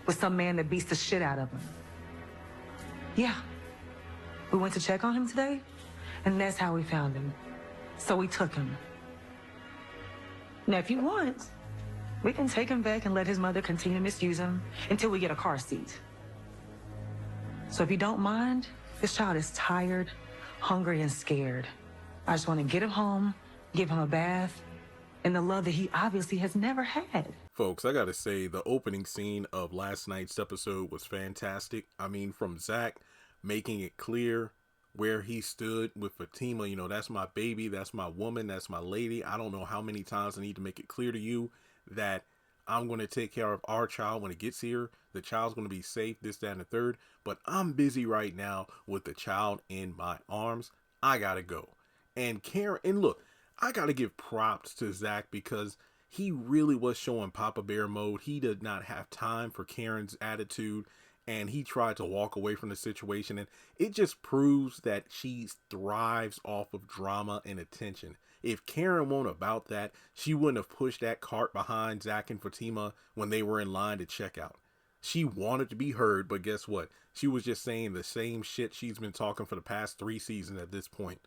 with some man that beats the shit out of him. Yeah. We went to check on him today, and that's how we found him. So we took him. Now, if you want, we can take him back and let his mother continue to misuse him until we get a car seat. So if you don't mind, this child is tired, hungry, and scared. I just want to get him home, give him a bath, and the love that he obviously has never had. Folks, I gotta say, the opening scene of last night's episode was fantastic. I mean, from Zach making it clear where he stood with Fatima, you know, that's my baby, that's my woman, that's my lady. I don't know how many times I need to make it clear to you that I'm going to take care of our child when it gets here. The child's going to be safe, this, that, and the third. But I'm busy right now with the child in my arms. I gotta go. And Karen, and look, I gotta give props to Zach because he really was showing Papa Bear mode. He did not have time for Karen's attitude, and he tried to walk away from the situation. And it just proves that she thrives off of drama and attention. If Karen weren't about that, she wouldn't have pushed that cart behind Zach and Fatima when they were in line to check out. She wanted to be heard, but guess what? She was just saying the same shit she's been talking for the past 3 seasons at this point.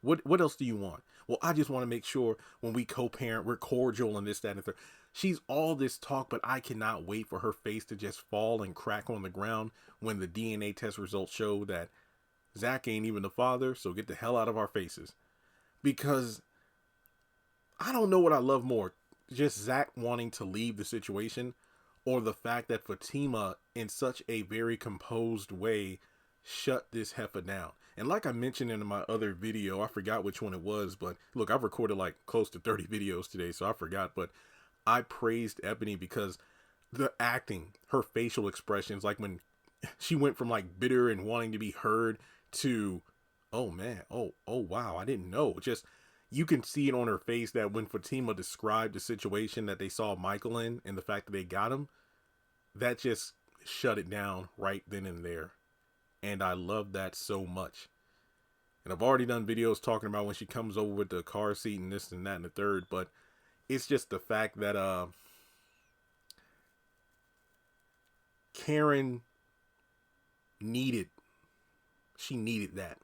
What else do you want? Well, I just want to make sure when we co-parent, we're cordial and this, that, and the third. She's all this talk, but I cannot wait for her face to just fall and crack on the ground when the DNA test results show that Zach ain't even the father, so get the hell out of our faces. Because I don't know what I love more, just Zach wanting to leave the situation or the fact that Fatima, in such a very composed way, shut this heifer down. And like I mentioned in my other video, I forgot which one it was, but look, I've recorded like close to 30 videos today, so I forgot, but I praised Ebony because the acting, her facial expressions, like when she went from like bitter and wanting to be heard to, oh man, oh wow, I didn't know. Just, you can see it on her face that when Fatima described the situation that they saw Michael in and the fact that they got him, that just shut it down right then and there. And I love that so much. And I've already done videos talking about when she comes over with the car seat and this and that and the third, but it's just the fact that Karen needed that.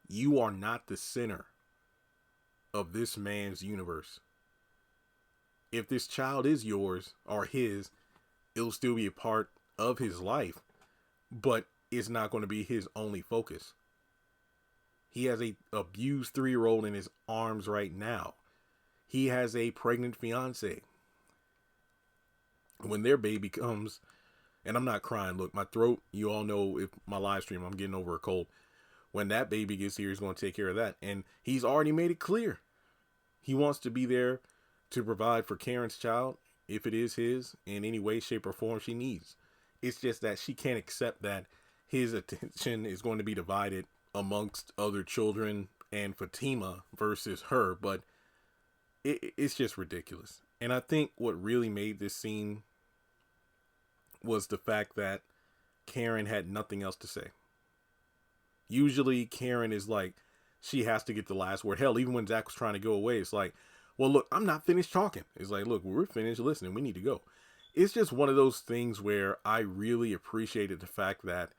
You are not the center of this man's universe. If this child is yours or his, it'll still be a part of his life, but it's not going to be his only focus. He has a abused 3-year-old in his arms right now. He has a pregnant fiance. When their baby comes, and I'm not crying, look, my throat, you all know if my live stream, I'm getting over a cold. When that baby gets here, he's going to take care of that. And he's already made it clear. He wants to be there to provide for Karen's child, if it is his, in any way, shape, or form she needs. It's just that she can't accept that his attention is going to be divided amongst other children and Fatima versus her. But it's just ridiculous. And I think what really made this scene was the fact that Karen had nothing else to say. Usually Karen is like, she has to get the last word. Hell, even when Zach was trying to go away, it's like, well, look, I'm not finished talking. It's like, look, we're finished listening. We need to go. It's just one of those things where I really appreciated the fact that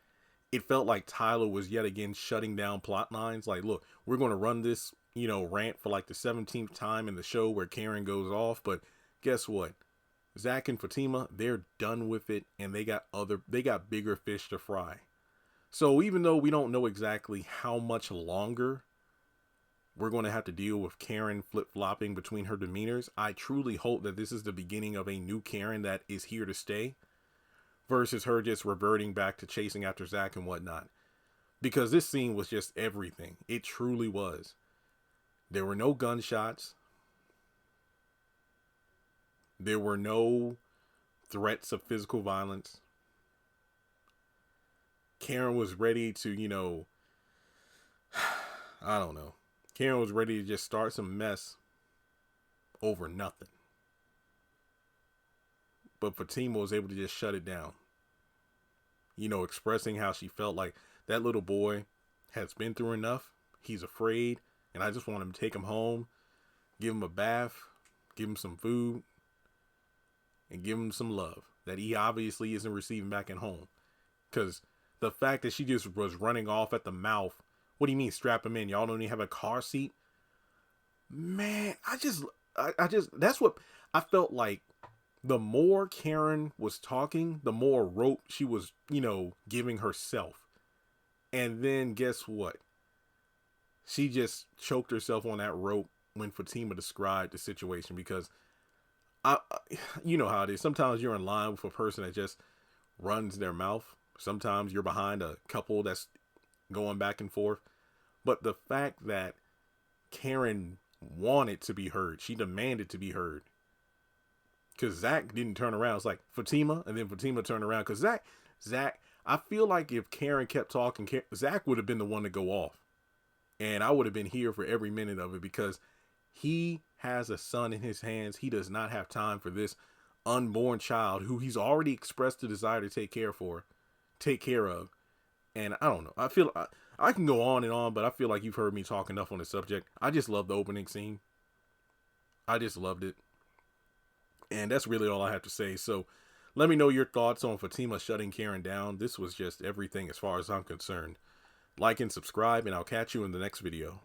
it felt like Tyler was yet again shutting down plot lines. Like, look, we're going to run this, rant for like the 17th time in the show where Karen goes off. But guess what? Zach and Fatima, they're done with it, and they got bigger fish to fry. So even though we don't know exactly how much longer we're going to have to deal with Karen flip-flopping between her demeanors, I truly hope that this is the beginning of a new Karen that is here to stay versus her just reverting back to chasing after Zach and whatnot. Because this scene was just everything. It truly was. There were no gunshots. There were no threats of physical violence. Karen was ready to, I don't know. Karen was ready to just start some mess over nothing. But Fatima was able to just shut it down. Expressing how she felt like that little boy has been through enough. He's afraid. And I just want him to take him home, give him a bath, give him some food, and give him some love that he obviously isn't receiving back at home. Because the fact that she just was running off at the mouth, what do you mean strap him in? Y'all don't even have a car seat? Man, I just, that's what I felt like. The more Karen was talking, the more rope she was, giving herself. And then guess what? She just choked herself on that rope when Fatima described the situation, because you know how it is. Sometimes you're in line with a person that just runs their mouth. Sometimes you're behind a couple that's going back and forth. But the fact that Karen wanted to be heard, she demanded to be heard. Because Zach didn't turn around. It's like Fatima, and then Fatima turned around. Because Zach, I feel like if Karen kept talking, Zach would have been the one to go off. And I would have been here for every minute of it, because he has a son in his hands. He does not have time for this unborn child who he's already expressed the desire to take care of. And I don't know. I feel I can go on and on, but I feel like you've heard me talk enough on the subject. I just love the opening scene. I just loved it. And that's really all I have to say. So let me know your thoughts on Fatima shutting Karen down. This was just everything as far as I'm concerned. Like and subscribe, and I'll catch you in the next video.